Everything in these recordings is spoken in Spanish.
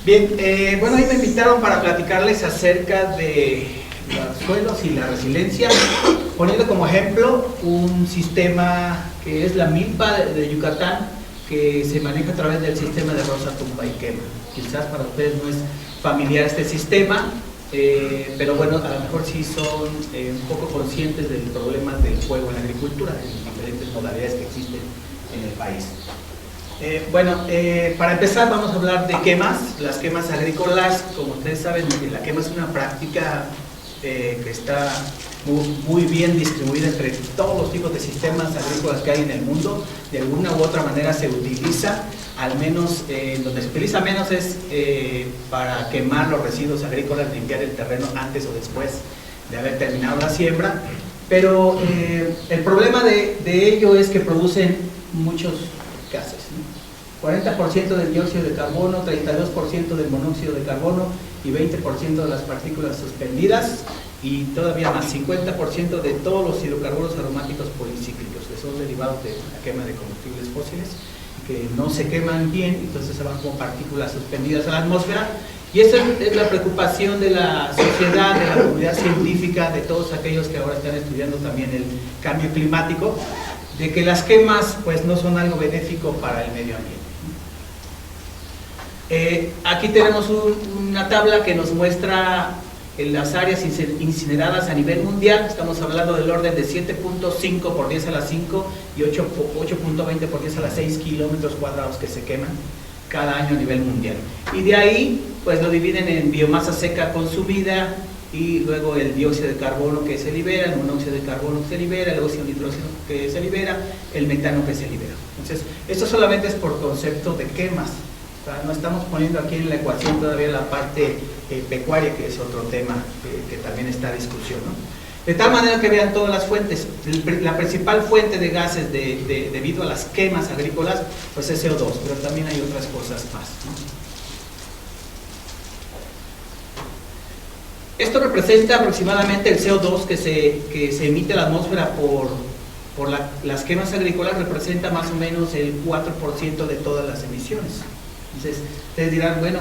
Bien, bueno, hoy me invitaron para platicarles acerca de los suelos y la resiliencia, poniendo como ejemplo un sistema que es la milpa de Yucatán, que se maneja a través del sistema de rosa, tumba y quema. Quizás para ustedes no es familiar este sistema, pero bueno, a lo mejor sí son un poco conscientes del problema del fuego en la agricultura, en las diferentes modalidades que existen en el país. Para empezar vamos a hablar de quemas. Las quemas agrícolas, como ustedes saben, la quema es una práctica que está muy bien distribuida entre todos los tipos de sistemas agrícolas que hay en el mundo. De alguna u otra manera se utiliza, al menos donde se utiliza menos es para quemar los residuos agrícolas, limpiar el terreno antes o después de haber terminado la siembra. Pero el problema de ello es que producen muchos gases, ¿no? 40% del dióxido de carbono, 32% del monóxido de carbono y 20% de las partículas suspendidas, y todavía más, 50% de todos los hidrocarburos aromáticos policíclicos, que son derivados de la quema de combustibles fósiles, que no se queman bien, entonces se van como partículas suspendidas a la atmósfera. Y esa es la preocupación de la sociedad, de la comunidad científica, de todos aquellos que ahora están estudiando también el cambio climático, de que las quemas pues no son algo benéfico para el medio ambiente. Aquí tenemos una tabla que nos muestra las áreas incineradas a nivel mundial. Estamos hablando del orden de 7.5 por 10 a la 5 y 8.20 por 10 a la 6 kilómetros cuadrados que se queman cada año a nivel mundial. Y de ahí pues lo dividen en biomasa seca consumida, y luego el dióxido de carbono que se libera, el monóxido de carbono que se libera, el óxido nitrógeno que se libera, el metano que se libera. Entonces, esto solamente es por concepto de quemas. O sea, no estamos poniendo aquí en la ecuación todavía la parte pecuaria, que es otro tema que también está a discusión, ¿no? De tal manera que vean todas las fuentes. La principal fuente de gases debido a las quemas agrícolas pues es CO2, pero también hay otras cosas más, ¿no? Esto representa aproximadamente el CO2 que se emite a la atmósfera por las quemas agrícolas, representa más o menos el 4% de todas las emisiones. Entonces, ustedes dirán, bueno,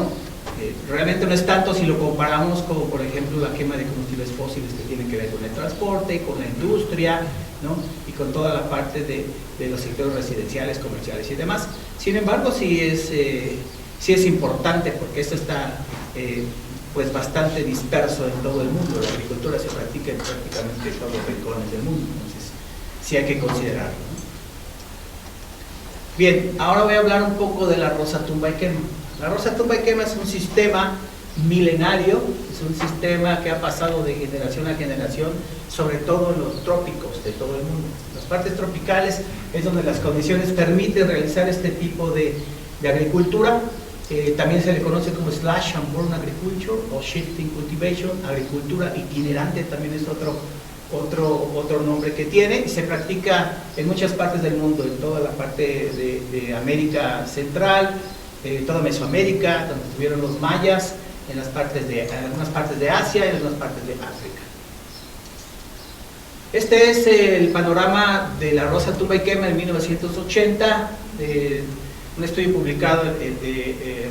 realmente no es tanto si lo comparamos con, por ejemplo, la quema de combustibles fósiles que tienen que ver con el transporte, con la industria, ¿no? Y con toda la parte de los sectores residenciales, comerciales y demás. Sin embargo, sí es importante, porque esto está pues bastante disperso en todo el mundo. La agricultura se practica en prácticamente todos los rincones del mundo, entonces sí hay que considerarlo, ¿no? Bien, ahora voy a hablar un poco de la rosa, tumba y quema. La rosa, tumba y quema es un sistema milenario, es un sistema que ha pasado de generación a generación, sobre todo en los trópicos de todo el mundo. En las partes tropicales es donde las condiciones permiten realizar este tipo de agricultura. También se le conoce como slash and burn agriculture o shifting cultivation, agricultura itinerante, también es otro nombre que tiene, y se practica en muchas partes del mundo, en toda la parte de América Central, toda Mesoamérica, donde estuvieron los mayas, en algunas partes de Asia y en algunas partes de África. Este es el panorama de la rosa, tumba y quema en 1980. Un estudio publicado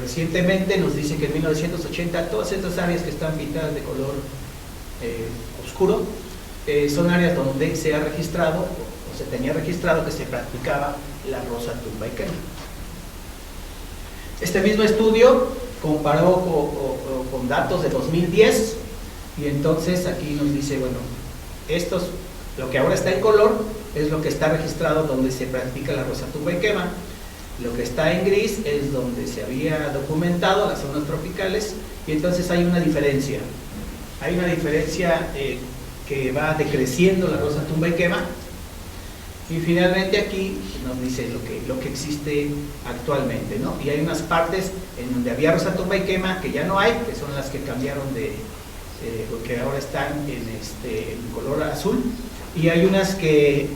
recientemente nos dice que en 1980 todas estas áreas que están pintadas de color oscuro son áreas donde se ha registrado, o se tenía registrado que se practicaba la rosa, tumba y quema. Este mismo estudio comparó con datos de 2010, y entonces aquí nos dice, bueno, lo que ahora está en color es lo que está registrado donde se practica la rosa, tumba y quema. Lo que está en gris es donde se había documentado las zonas tropicales, y entonces hay una diferencia. Hay una diferencia que va decreciendo la rosa, tumba y quema, y finalmente aquí nos dice lo que existe actualmente, ¿no? Y hay unas partes en donde había rosa, tumba y quema que ya no hay, que son las que cambiaron que ahora están en color azul, y hay unas que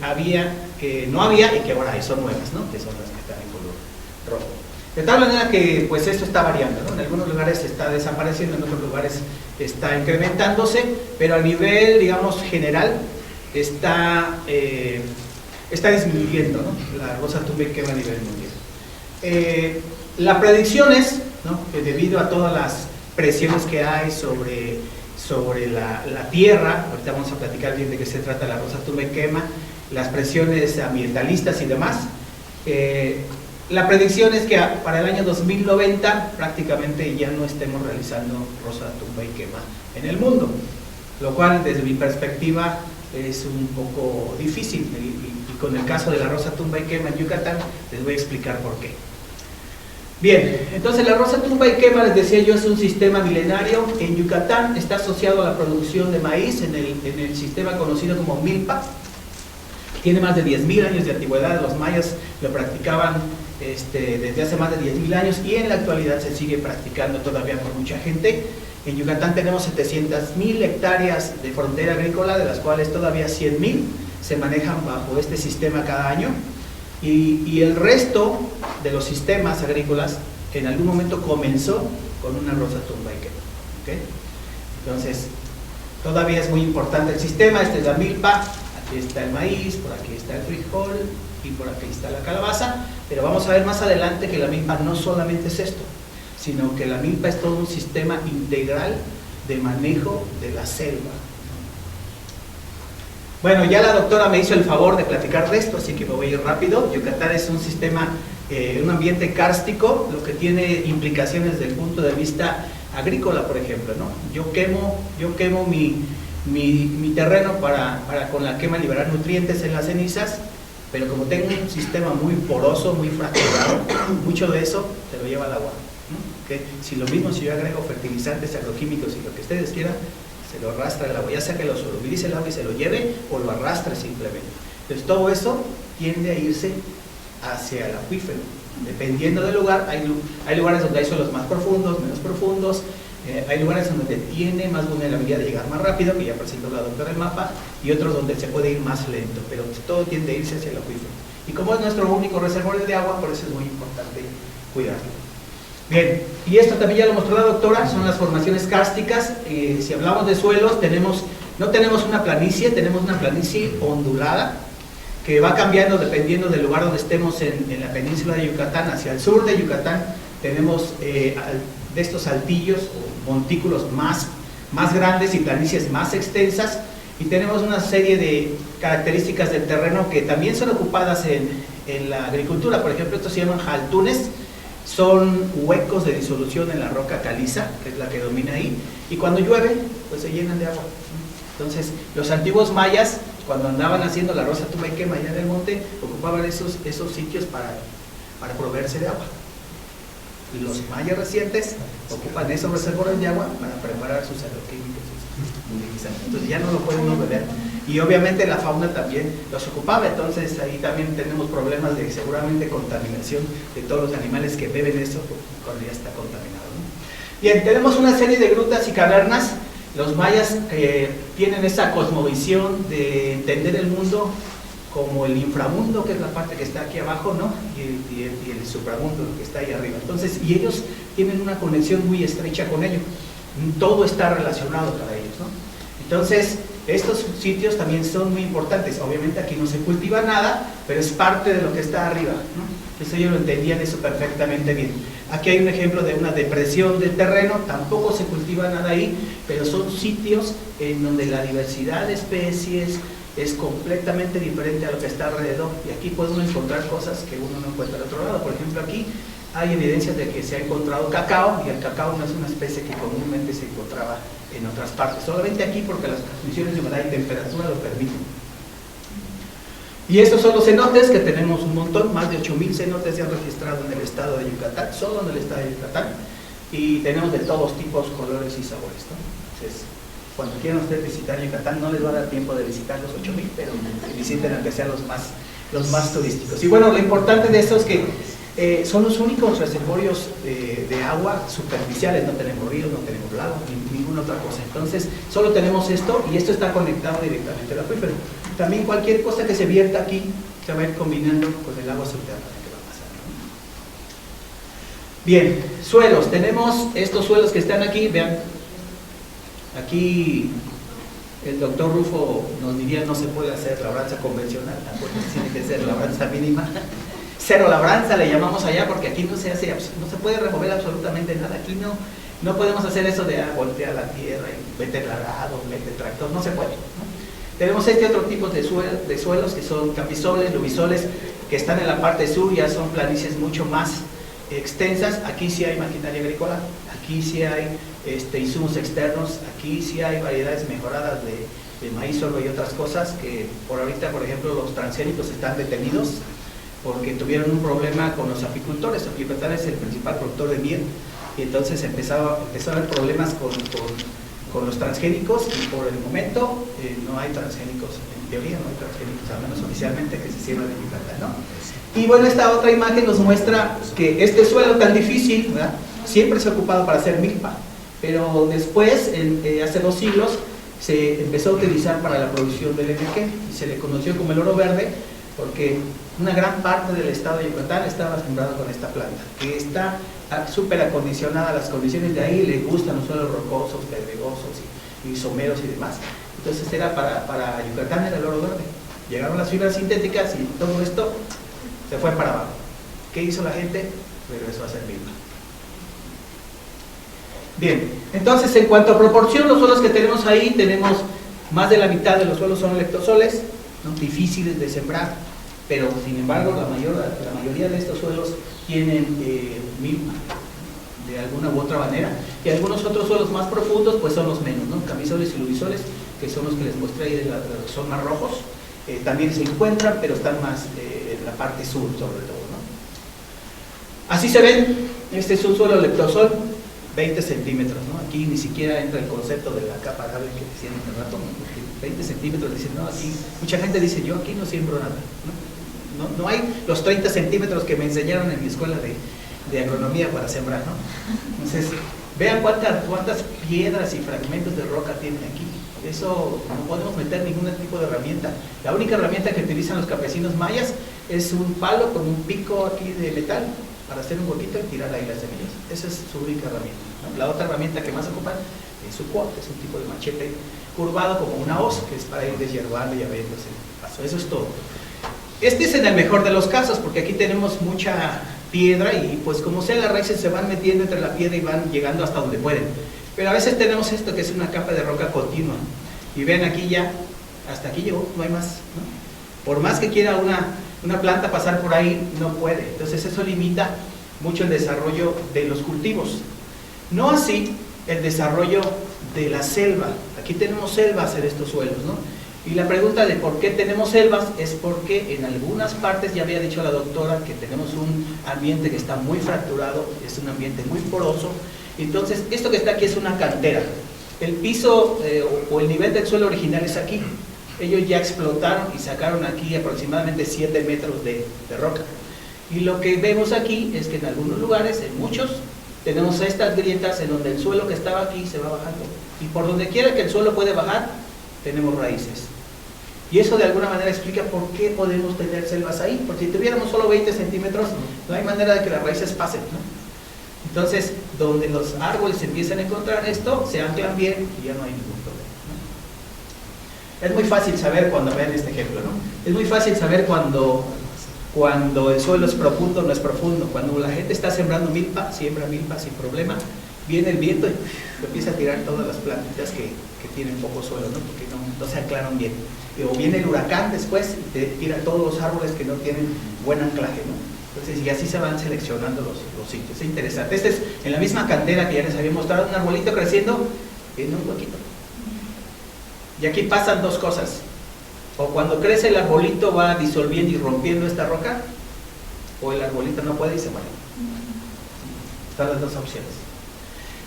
no había y que ahora hay, son nuevas, ¿no? Que son las que están en color rojo. De tal manera que pues esto está variando, ¿no? En algunos lugares está desapareciendo, en otros lugares está incrementándose, pero a nivel, digamos, general está disminuyendo, ¿no? La rosa, tumba y quema a nivel mundial. La predicción es ¿no? Que debido a todas las presiones que hay sobre la tierra, ahorita vamos a platicar bien de qué se trata la rosa tumba y quema, las presiones ambientalistas y demás, la predicción es que para el año 2090 prácticamente ya no estemos realizando rosa tumba y quema en el mundo, lo cual desde mi perspectiva es un poco difícil, y con el caso de la rosa tumba y quema en Yucatán les voy a explicar por qué. Bien, entonces la rosa tumba y quema, les decía yo, es un sistema milenario. En Yucatán está asociado a la producción de maíz en el sistema conocido como milpa. Tiene más de 10.000 años de antigüedad. Los mayas lo practicaban desde hace más de 10.000 años y en la actualidad se sigue practicando todavía por mucha gente. En Yucatán tenemos 700.000 hectáreas de frontera agrícola, de las cuales todavía 100.000 se manejan bajo este sistema cada año. Y el resto de los sistemas agrícolas en algún momento comenzó con una rosa tumba y quema, ¿okay? Entonces, todavía es muy importante el sistema. Esta es la milpa, aquí está el maíz, por aquí está el frijol y por aquí está la calabaza, pero vamos a ver más adelante que la milpa no solamente es esto, sino que la milpa es todo un sistema integral de manejo de la selva. Bueno, ya la doctora me hizo el favor de platicar de esto, así que me voy a ir rápido. Yucatán es un sistema, un ambiente kárstico, lo que tiene implicaciones desde el punto de vista agrícola, por ejemplo, ¿no? Yo quemo mi terreno para con la quema liberar nutrientes en las cenizas, pero como tengo un sistema muy poroso, muy fracturado, mucho de eso se lo lleva al agua, ¿no? ¿Okay? Si yo agrego fertilizantes agroquímicos y lo que ustedes quieran, se lo arrastra el agua, ya sea que lo solubilice el agua y se lo lleve, o lo arrastre simplemente. Entonces todo eso tiende a irse hacia el acuífero. Dependiendo del lugar, hay lugares donde hay suelos más profundos, menos profundos, hay lugares donde tiene más vulnerabilidad de llegar más rápido, que ya presentó la doctora el mapa, y otros donde se puede ir más lento, pero todo tiende a irse hacia el acuífero. Y como es nuestro único reservorio de agua, por eso es muy importante cuidarlo. Bien, y esto también ya lo mostró la doctora, son las formaciones kársticas. Si hablamos de suelos, no tenemos una planicie, tenemos una planicie ondulada, que va cambiando dependiendo del lugar donde estemos en la península de Yucatán. Hacia el sur de Yucatán tenemos de estos saltillos o montículos más grandes y planicies más extensas, y tenemos una serie de características del terreno que también son ocupadas en la agricultura. Por ejemplo, estos se llaman jaltunes, son huecos de disolución en la roca caliza, que es la que domina ahí, y cuando llueve, pues se llenan de agua. Entonces, los antiguos mayas, cuando andaban haciendo la rosa tumba y quema allá en el monte, ocupaban esos sitios para proveerse de agua. Y los mayas recientes ocupan esos reservorios de agua para preparar sus agroquímicos. Entonces ya no lo pueden beber. Y obviamente la fauna también los ocupaba, entonces ahí también tenemos problemas de seguramente contaminación de todos los animales que beben eso cuando ya está contaminado, ¿no? Bien, tenemos una serie de grutas y cavernas. Los mayas tienen esa cosmovisión de entender el mundo como el inframundo, que es la parte que está aquí abajo, ¿no? Y el supramundo, que está ahí arriba. Entonces, y ellos tienen una conexión muy estrecha con ello. Todo está relacionado para ellos, ¿no? Entonces, estos sitios también son muy importantes. Obviamente aquí no se cultiva nada, pero es parte de lo que está arriba, ¿no? Entonces ellos lo entendían eso perfectamente bien. Aquí hay un ejemplo de una depresión del terreno, tampoco se cultiva nada ahí, pero son sitios en donde la diversidad de especies es completamente diferente a lo que está alrededor, y aquí podemos encontrar cosas que uno no encuentra al otro lado. Por ejemplo, aquí hay evidencias de que se ha encontrado cacao, y el cacao no es una especie que comúnmente se encontraba en otras partes, solamente aquí porque las condiciones de humedad y temperatura lo permiten. Y estos son los cenotes, que tenemos un montón, más de 8.000 cenotes se han registrado en el estado de Yucatán, solo en el estado de Yucatán, y tenemos de todos tipos, colores y sabores, ¿no? Entonces, cuando quieran ustedes visitar Yucatán, no les va a dar tiempo de visitar los 8.000, pero visiten aunque sean los más turísticos. Y bueno, lo importante de esto es que son los únicos reservorios de agua superficiales, no tenemos ríos, no tenemos lagos, ni ninguna otra cosa. Entonces, solo tenemos esto, y esto está conectado directamente al acuífero. También cualquier cosa que se vierta aquí se va a ir combinando con el agua subterránea que va a pasar, ¿no? Bien, suelos. Tenemos estos suelos que están aquí, vean. Aquí el doctor Rufo nos diría no se puede hacer labranza convencional, tampoco tiene que ser labranza mínima. cero labranza le llamamos allá, porque aquí no se hace, no se puede remover absolutamente nada. Aquí no podemos hacer eso de voltear la tierra y meter el arado, meter el tractor, no se puede, ¿no? Tenemos este otro tipo de suelos que son camisoles, lubisoles, que están en la parte sur, ya son planicies mucho más extensas. Aquí sí hay maquinaria agrícola, aquí sí hay insumos externos, aquí sí hay variedades mejoradas de maíz, sorgo y otras cosas, que por ahorita, por ejemplo, los transgénicos están detenidos porque tuvieron un problema con los apicultores. Yucatán es el principal productor de miel, y entonces empezó a haber problemas con los transgénicos, y por el momento no hay transgénicos, en teoría no hay transgénicos, al menos oficialmente, que se sirvan en Yucatán, ¿no? Y bueno, esta otra imagen nos muestra que este suelo tan difícil, ¿verdad?, siempre se ha ocupado para hacer milpa, pero después, hace 2 siglos, se empezó a utilizar para la producción del enequén, y se le conoció como el oro verde, porque una gran parte del estado de Yucatán estaba sembrado con esta planta, que está súper acondicionada a las condiciones de ahí, le gustan los suelos rocosos, pedregosos y someros y demás. Entonces era para Yucatán era el oro verde. Llegaron las fibras sintéticas y todo esto se fue para abajo. ¿Qué hizo la gente? Regresó a hacer milpa. Bien, entonces en cuanto a proporción, los suelos que tenemos ahí, tenemos más de la mitad de los suelos son leptosoles, ¿no?, difíciles de sembrar, pero sin embargo la mayoría de estos suelos tienen milpa de alguna u otra manera, y algunos otros suelos más profundos pues son los menos, ¿no? Camisoles y lubisoles, que son los que les mostré ahí, son más rojos, también se encuentran, pero están más en la parte sur sobre todo, ¿no? Así se ven. Este es un suelo leptosol, 20 centímetros, ¿no? Aquí ni siquiera entra el concepto de la capa grave que decían hace rato, ¿no? 20 centímetros, dicen, no, aquí, mucha gente dice, yo aquí no siembro nada, ¿no? No hay los 30 centímetros que me enseñaron en mi escuela de agronomía para sembrar, ¿no? Entonces, vean cuántas piedras y fragmentos de roca tienen aquí. Eso no podemos meter ningún tipo de herramienta. La única herramienta que utilizan los campesinos mayas es un palo con un pico aquí de metal para hacer un huequito y tirar ahí las semillas. Esa es su única herramienta, ¿no? La otra herramienta que más ocupan es su cuot, que es un tipo de machete curvado como una hoz, que es para ir deshiervando y abriéndose el paso. Eso es todo. Este es en el mejor de los casos, porque aquí tenemos mucha piedra y pues como sea las raíces se van metiendo entre la piedra y van llegando hasta donde pueden. Pero a veces tenemos esto que es una capa de roca continua, y ven aquí ya, hasta aquí llegó, no hay más, ¿no? Por más que quiera una planta pasar por ahí, no puede. Entonces eso limita mucho el desarrollo de los cultivos. No así el desarrollo de la selva. Aquí tenemos selvas en estos suelos, ¿no? Y la pregunta de por qué tenemos selvas es porque en algunas partes, ya había dicho la doctora, que tenemos un ambiente que está muy fracturado, es un ambiente muy poroso. Entonces, esto que está aquí es una cantera. El piso o el nivel del suelo original es aquí. Ellos ya explotaron y sacaron aquí aproximadamente 7 metros de roca. Y lo que vemos aquí es que en algunos lugares, en muchos, tenemos estas grietas en donde el suelo que estaba aquí se va bajando. Y por donde quiera que el suelo puede bajar, tenemos raíces. Y eso de alguna manera explica por qué podemos tener selvas ahí. Porque si tuviéramos solo 20 centímetros, no hay manera de que las raíces pasen, ¿no? Entonces, donde los árboles empiezan a encontrar esto, se anclan bien y ya no hay ningún problema, ¿no? Es muy fácil saber cuando vean este ejemplo, ¿no? Es muy fácil saber cuando el suelo es profundo o no es profundo. Cuando la gente está sembrando milpa, siembra milpa sin problema, viene el viento y empieza a tirar todas las plantitas que tienen poco suelo, ¿no? Porque no se anclaron bien. O viene el huracán después y te tira todos los árboles que no tienen buen anclaje, ¿no? Entonces, y así se van seleccionando los sitios. Es interesante. Este es en la misma cantera que ya les había mostrado, un arbolito creciendo en un huequito. Y aquí pasan dos cosas. O cuando crece el arbolito va disolviendo y rompiendo esta roca, o el arbolito no puede y se muere. Están las dos opciones.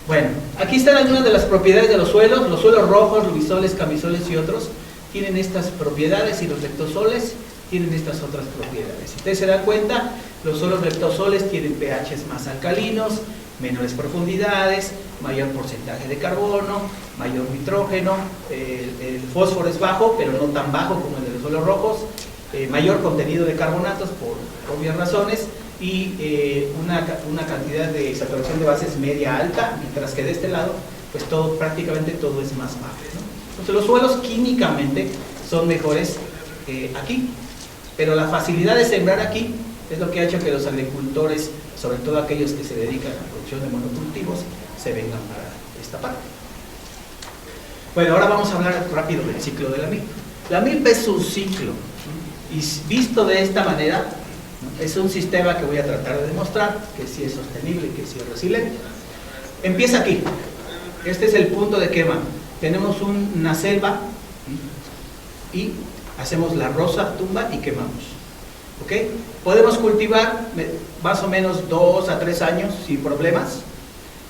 Bueno, aquí están algunas de las propiedades de los suelos. Los suelos rojos, lubisoles, camisoles y otros tienen estas propiedades, y los leptosoles tienen estas otras propiedades. Si ustedes se dan cuenta, los suelos leptosoles tienen pHs más alcalinos, menores profundidades, mayor porcentaje de carbono, mayor nitrógeno, el fósforo es bajo, pero no tan bajo como el de los suelos rojos, mayor contenido de carbonatos por obvias razones, y una cantidad de saturación de bases media alta, mientras que de este lado, pues prácticamente todo es más bajo, ¿no? Entonces los suelos químicamente son mejores aquí, pero la facilidad de sembrar aquí es lo que ha hecho que los agricultores, sobre todo aquellos que se dedican a la producción de monocultivos, se vengan para esta parte. Bueno, ahora vamos a hablar rápido del ciclo de la milpa. La milpa es un ciclo, y visto de esta manera, es un sistema que voy a tratar de demostrar que sí es sostenible y que sí es resiliente. Empieza aquí. Este es el punto de quema. Tenemos una selva y hacemos la rosa tumba y quemamos. ¿Ok? Podemos cultivar más o menos 2 a 3 años sin problemas.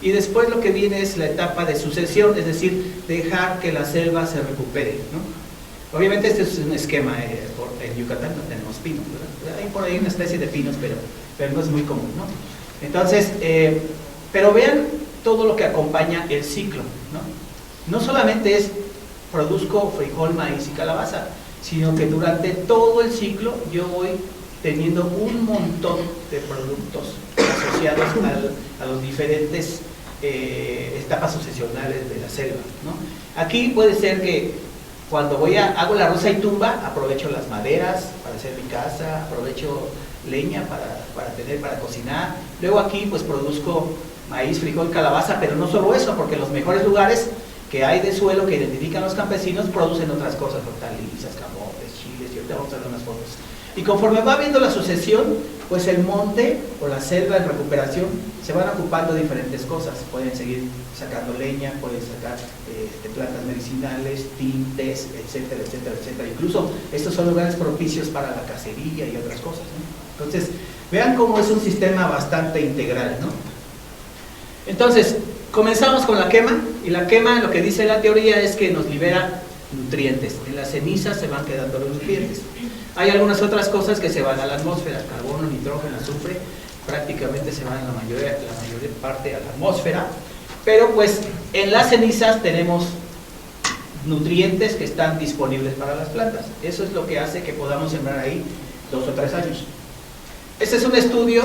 Y después lo que viene es la etapa de sucesión, es decir, dejar que la selva se recupere, ¿no? Obviamente este es un esquema, en Yucatán no tenemos pinos, ¿verdad? Hay por ahí una especie de pinos, pero no es muy común, ¿no? Entonces, pero vean todo lo que acompaña el ciclo, ¿no? No solamente es produzco frijol, maíz y calabaza, sino que durante todo el ciclo yo voy teniendo un montón de productos asociados a los diferentes etapas sucesionales de la selva, ¿no? Aquí puede ser que cuando hago la rosa y tumba, aprovecho las maderas para hacer mi casa, aprovecho leña para cocinar. Luego aquí pues produzco maíz, frijol, calabaza, pero no solo eso, porque los mejores lugares que hay de suelo que identifican los campesinos producen otras cosas, hortalizas, camotes, chiles, y ahorita vamos a ver unas fotos. Y conforme va viendo la sucesión, pues el monte o la selva en recuperación se van ocupando de diferentes cosas. Pueden seguir sacando leña, pueden sacar plantas medicinales, tintes, etcétera, etcétera, etcétera. Incluso estos son lugares propicios para la cacería y otras cosas, ¿no? Entonces, vean cómo es un sistema bastante integral, ¿no? Entonces, comenzamos con la quema, y la quema, lo que dice la teoría es que nos libera nutrientes. En las cenizas se van quedando los nutrientes. Hay algunas otras cosas que se van a la atmósfera, carbono, nitrógeno, azufre, prácticamente se van la mayor parte a la atmósfera, pero pues en las cenizas tenemos nutrientes que están disponibles para las plantas. Eso es lo que hace que podamos sembrar ahí 2 o 3 años. Este es un estudio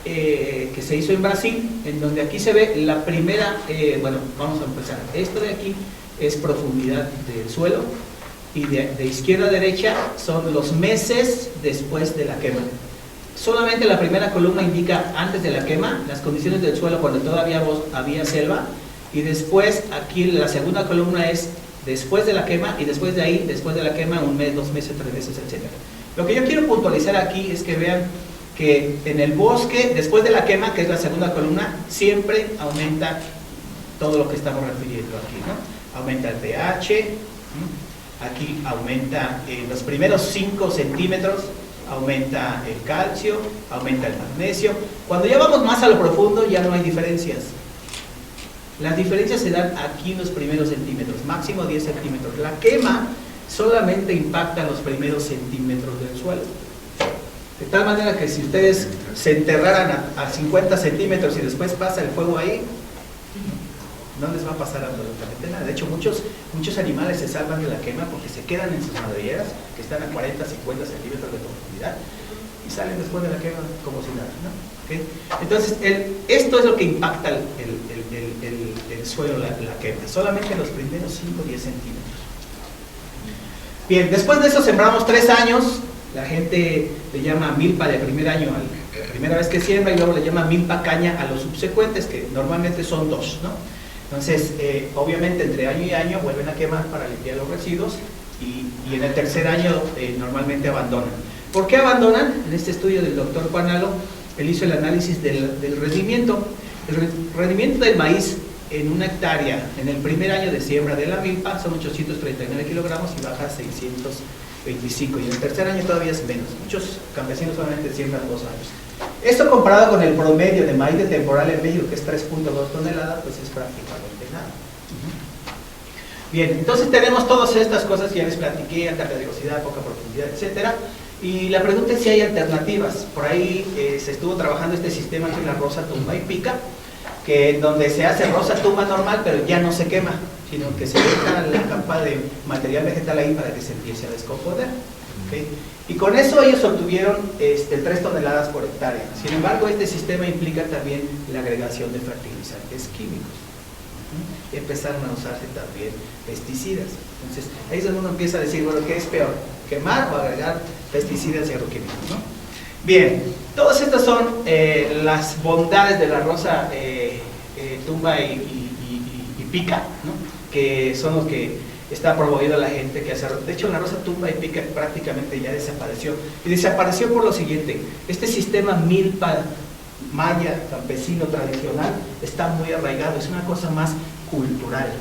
que se hizo en Brasil, en donde aquí se ve la primera, bueno, vamos a empezar. Esto de aquí es profundidad del suelo, y de izquierda a derecha son los meses después de la quema. Solamente la primera columna indica antes de la quema, las condiciones del suelo cuando todavía había selva, y después aquí la segunda columna es después de la quema, y después de ahí, después de la quema, 1 mes, 2 meses, 3 meses, etc. Lo que yo quiero puntualizar aquí es que vean que en el bosque, después de la quema, que es la segunda columna, siempre aumenta todo lo que estamos refiriendo aquí, ¿no? Aumenta el pH, aquí aumenta en los primeros 5 centímetros, aumenta el calcio, aumenta el magnesio. Cuando ya vamos más a lo profundo ya no hay diferencias. Las diferencias se dan aquí en los primeros centímetros, máximo 10 centímetros. La quema solamente impacta los primeros centímetros del suelo. De tal manera que si ustedes se enterraran a 50 centímetros y después pasa el fuego ahí, no les va a pasar absolutamente nada. De hecho, muchos animales se salvan de la quema porque se quedan en sus madrigueras, que están a 40, 50 centímetros de profundidad, y salen después de la quema como si nada, ¿no? ¿Okay? Entonces, esto es lo que impacta el suelo, la quema, solamente los primeros 5 o 10 centímetros. Bien, después de eso sembramos 3 años, la gente le llama milpa de primer año a la primera vez que siembra, y luego le llama milpa caña a los subsecuentes, que normalmente son 2, ¿no? Entonces, obviamente entre año y año vuelven a quemar para limpiar los residuos, y en el tercer año normalmente abandonan. ¿Por qué abandonan? En este estudio del doctor Juanalo, él hizo el análisis del rendimiento. El rendimiento del maíz en 1 hectárea en el primer año de siembra de la milpa son 839 kilogramos y baja a 625, y en el tercer año todavía es menos. Muchos campesinos solamente siembran 2 años. Esto comparado con el promedio de maíz de temporal en México, que es 3.2 toneladas, pues es prácticamente nada. Bien, entonces tenemos todas estas cosas que ya les platiqué: alta peligrosidad, poca profundidad, etcétera. Y la pregunta es si hay alternativas. Por ahí se estuvo trabajando este sistema que es la rosa tumba y pica, que donde se hace rosa tumba normal, pero ya no se quema, sino que se deja la capa de material vegetal ahí para que se empiece a descomponer. ¿Okay? Y con eso ellos obtuvieron 3 toneladas por hectárea. Sin embargo, este sistema implica también la agregación de fertilizantes químicos. Empezaron a usarse también pesticidas. Entonces, ahí es donde uno empieza a decir, bueno, ¿qué es peor? ¿Quemar o agregar pesticidas y agroquímicos, ¿no? Bien, todas estas son las bondades de la rosa tumba y pica, ¿no? Que son los que está promoviendo la gente que hace. De hecho, la rosa tumba y pica prácticamente ya desapareció. Y desapareció por lo siguiente: este sistema milpa maya, campesino, tradicional, está muy arraigado, es una cosa más cultural.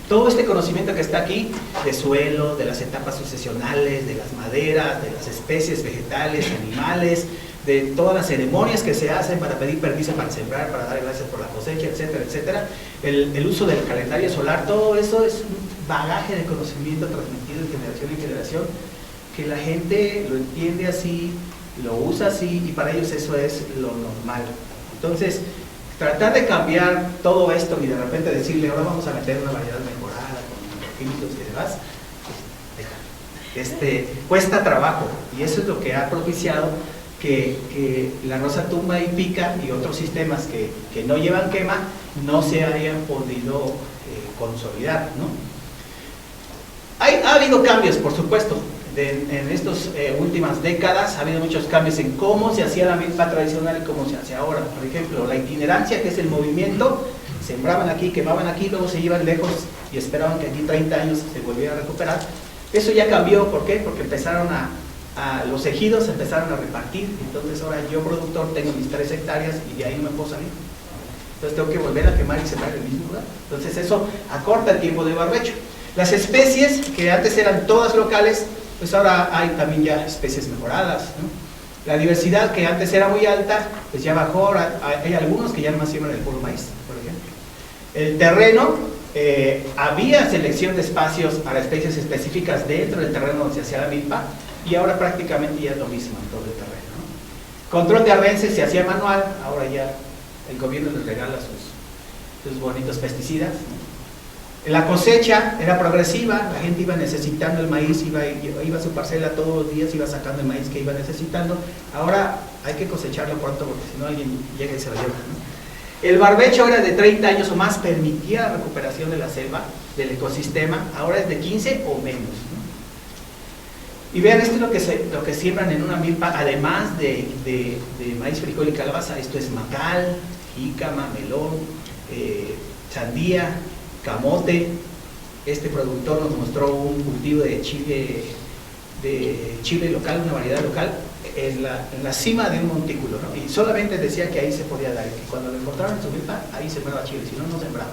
Todo este conocimiento que está aquí, de suelo, de las etapas sucesionales, de las maderas, de las especies vegetales, animales, de todas las ceremonias que se hacen para pedir permiso para sembrar, para dar gracias por la cosecha, etcétera, etcétera, el uso del calendario solar, todo eso es un bagaje de conocimiento transmitido de generación en generación, que la gente lo entiende así, lo usa así, y para ellos eso es lo normal. Entonces, tratar de cambiar todo esto y de repente decirle, ahora vamos a meter una variedad mejorada con químicos y demás, cuesta trabajo, y eso es lo que ha propiciado que la rosa tumba y pica y otros sistemas que no llevan quema no se hayan podido consolidar, ¿no? Ha habido cambios, por supuesto. En estas últimas décadas ha habido muchos cambios en cómo se hacía la milpa tradicional y cómo se hace ahora. Por ejemplo, la itinerancia, que es el movimiento, sembraban aquí, quemaban aquí, luego se iban lejos y esperaban que aquí 30 años se volviera a recuperar. Eso ya cambió. ¿Por qué? Porque empezaron los ejidos empezaron a repartir. Entonces ahora yo, productor, tengo mis 3 hectáreas y de ahí no me puedo salir. Entonces tengo que volver a quemar y sembrar en el mismo lugar. Entonces eso acorta el tiempo de barbecho. Las especies, que antes eran todas locales, pues ahora hay también ya especies mejoradas, ¿no? La diversidad, que antes era muy alta, pues ya bajó. Hay algunos que ya nomás siembran el puro maíz, por ejemplo. El terreno, había selección de espacios para especies específicas dentro del terreno donde se hacía la milpa, y ahora prácticamente ya es lo mismo en todo el terreno, ¿no? Control de arbences se hacía manual, ahora ya el gobierno les regala sus bonitos pesticidas, ¿no? La cosecha era progresiva, la gente iba necesitando el maíz, iba a su parcela todos los días, iba sacando el maíz que iba necesitando. Ahora hay que cosecharlo pronto porque si no alguien llega y se lo lleva, ¿no? El barbecho era de 30 años o más, permitía la recuperación de la selva, del ecosistema. Ahora es de 15 o menos, ¿no? Y vean, esto es lo que siembran en una milpa, además de maíz, frijol y calabaza. Esto es macal, jícama, melón, sandía, camote. Este productor nos mostró un cultivo de chile local, una variedad local, en la cima de un montículo, ¿no? Y solamente decía que ahí se podía dar, que cuando lo encontraron en su milpa, ahí sembraba chile, si no, no sembraba.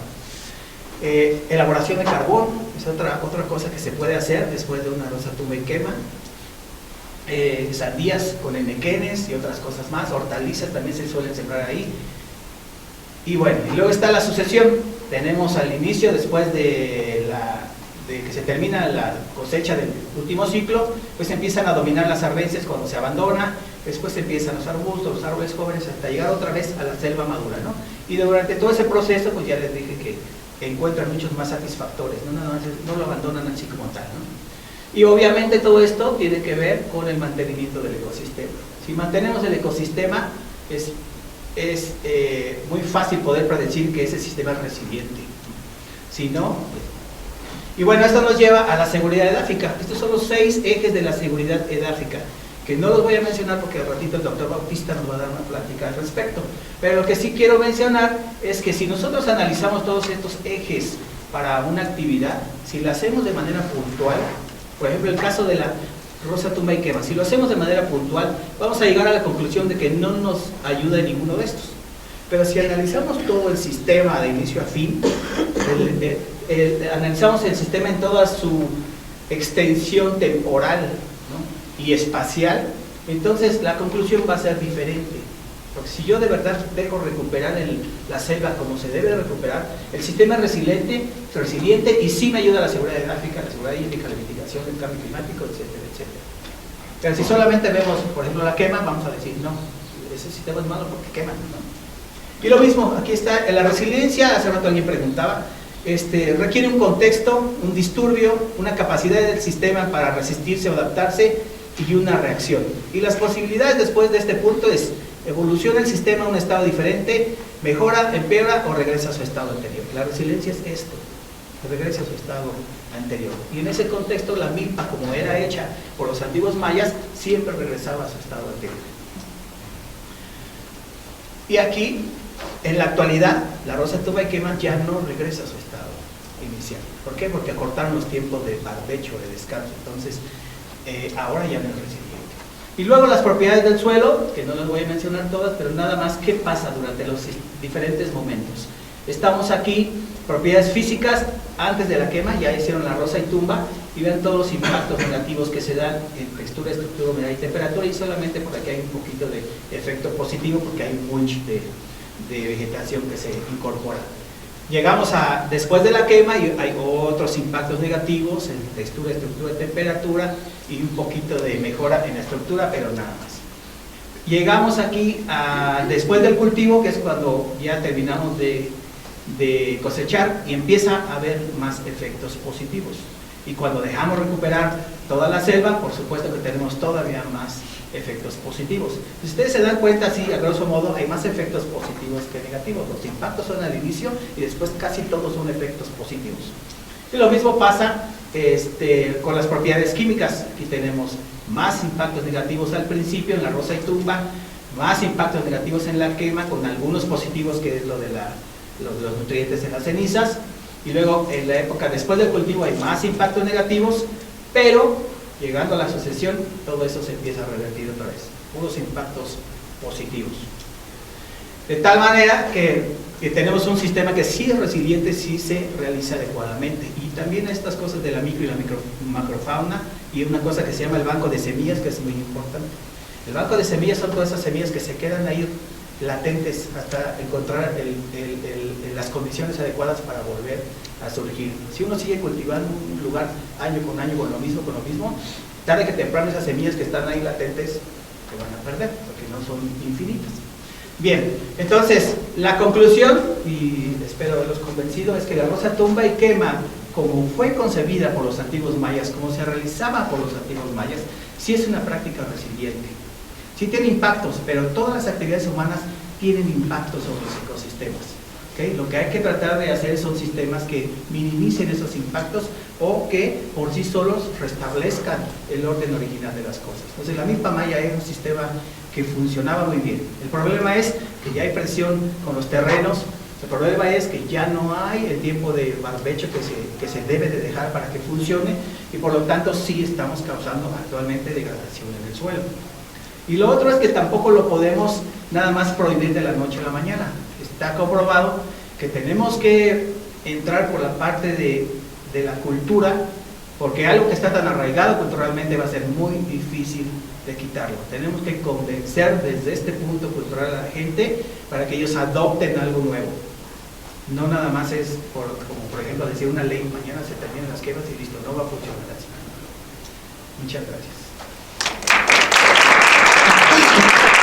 Elaboración de carbón es otra cosa que se puede hacer después de una rosa tumba y quema. Sandías con enequenes y otras cosas más. Hortalizas también se suelen sembrar ahí. Y bueno, y luego está la sucesión. Tenemos al inicio, después de que se termina la cosecha del último ciclo, pues empiezan a dominar las arbences cuando se abandona. Después empiezan los arbustos, los árboles jóvenes, hasta llegar otra vez a la selva madura, ¿no? Y durante todo ese proceso, pues ya les dije que encuentran muchos más satisfactores, no lo abandonan así como tal, ¿no? Y obviamente todo esto tiene que ver con el mantenimiento del ecosistema. Si mantenemos el ecosistema, es muy fácil poder predecir que ese sistema es resiliente. Si no, y bueno, esto nos lleva a la seguridad edáfica. Estos son los 6 ejes de la seguridad edáfica, que no los voy a mencionar porque al ratito el doctor Bautista nos va a dar una plática al respecto. Pero lo que sí quiero mencionar es que si nosotros analizamos todos estos ejes para una actividad, si la hacemos de manera puntual, por ejemplo el caso de la rosa tumba y quema, si lo hacemos de manera puntual, vamos a llegar a la conclusión de que no nos ayuda en ninguno de estos. Pero si analizamos todo el sistema de inicio a fin, analizamos el sistema en toda su extensión temporal, ¿no? y espacial, entonces la conclusión va a ser diferente. Porque si yo de verdad dejo recuperar la selva como se debe recuperar, el sistema es resiliente y sí me ayuda a la seguridad edáfica, la seguridad hídrica, la mitigación del cambio climático, etcétera, etcétera. Pero si solamente vemos, por ejemplo, la quema, vamos a decir, no, ese sistema es malo porque quema, ¿no? Y lo mismo, aquí está, la resiliencia, hace rato alguien preguntaba, requiere un contexto, un disturbio, una capacidad del sistema para resistirse o adaptarse y una reacción. Y las posibilidades después de este punto es: evoluciona el sistema a un estado diferente, mejora, empeora o regresa a su estado anterior. La resiliencia es esto, regresa a su estado anterior. Y en ese contexto la milpa, como era hecha por los antiguos mayas, siempre regresaba a su estado anterior. Y aquí, en la actualidad, la rosa tumba y quema ya no regresa a su estado inicial. ¿Por qué? Porque acortaron los tiempos de barbecho, de descanso. Entonces, ahora ya no es resiliente. Y luego las propiedades del suelo, que no las voy a mencionar todas, pero nada más, ¿qué pasa durante los diferentes momentos? Estamos aquí, propiedades físicas, antes de la quema, ya hicieron la rosa y tumba, y vean todos los impactos negativos que se dan en textura, estructura, humedad y temperatura, y solamente por aquí hay un poquito de efecto positivo, porque hay un bunch de vegetación que se incorpora. Llegamos a, después de la quema, y hay otros impactos negativos en textura, estructura y temperatura, y un poquito de mejora en la estructura, pero nada más. Llegamos aquí a, después del cultivo, que es cuando ya terminamos de cosechar, y empieza a haber más efectos positivos. Y cuando dejamos recuperar toda la selva, por supuesto que tenemos todavía más efectos positivos. Si ustedes se dan cuenta, sí, a grosso modo, hay más efectos positivos que negativos. Los impactos son al inicio y después casi todos son efectos positivos. Y lo mismo pasa con las propiedades químicas. Aquí tenemos más impactos negativos al principio en la rosa y tumba, más impactos negativos en la quema, con algunos positivos, que es lo de los nutrientes en las cenizas. Y luego en la época después del cultivo hay más impactos negativos, pero llegando a la sucesión todo eso se empieza a revertir otra vez, puros impactos positivos. De tal manera que tenemos un sistema que sí es resiliente, sí se realiza adecuadamente. Y también estas cosas de la micro y la macrofauna, y una cosa que se llama el banco de semillas, que es muy importante. El banco de semillas son todas esas semillas que se quedan ahí latentes hasta encontrar las condiciones adecuadas para volver a surgir. Si uno sigue cultivando un lugar año con año con lo mismo, tarde que temprano esas semillas que están ahí latentes se van a perder, porque no son infinitas. Bien, entonces la conclusión, y espero haberlos convencido, es que la rosa tumba y quema, como fue concebida por los antiguos mayas, como se realizaba por los antiguos mayas, sí es una práctica resiliente. Sí tiene impactos, pero todas las actividades humanas tienen impactos sobre los ecosistemas. ¿Okay? Lo que hay que tratar de hacer son sistemas que minimicen esos impactos o que por sí solos restablezcan el orden original de las cosas. Entonces la milpa maya era un sistema que funcionaba muy bien. El problema es que ya hay presión con los terrenos, el problema es que ya no hay el tiempo de barbecho que se debe de dejar para que funcione, y por lo tanto sí estamos causando actualmente degradación en el suelo. Y lo otro es que tampoco lo podemos nada más prohibir de la noche a la mañana. Está comprobado que tenemos que entrar por la parte de la cultura, porque algo que está tan arraigado culturalmente va a ser muy difícil de quitarlo. Tenemos que convencer desde este punto cultural a la gente para que ellos adopten algo nuevo. No nada más es, como por ejemplo decir una ley, mañana se terminan las quemas y listo, no va a funcionar así. Muchas gracias.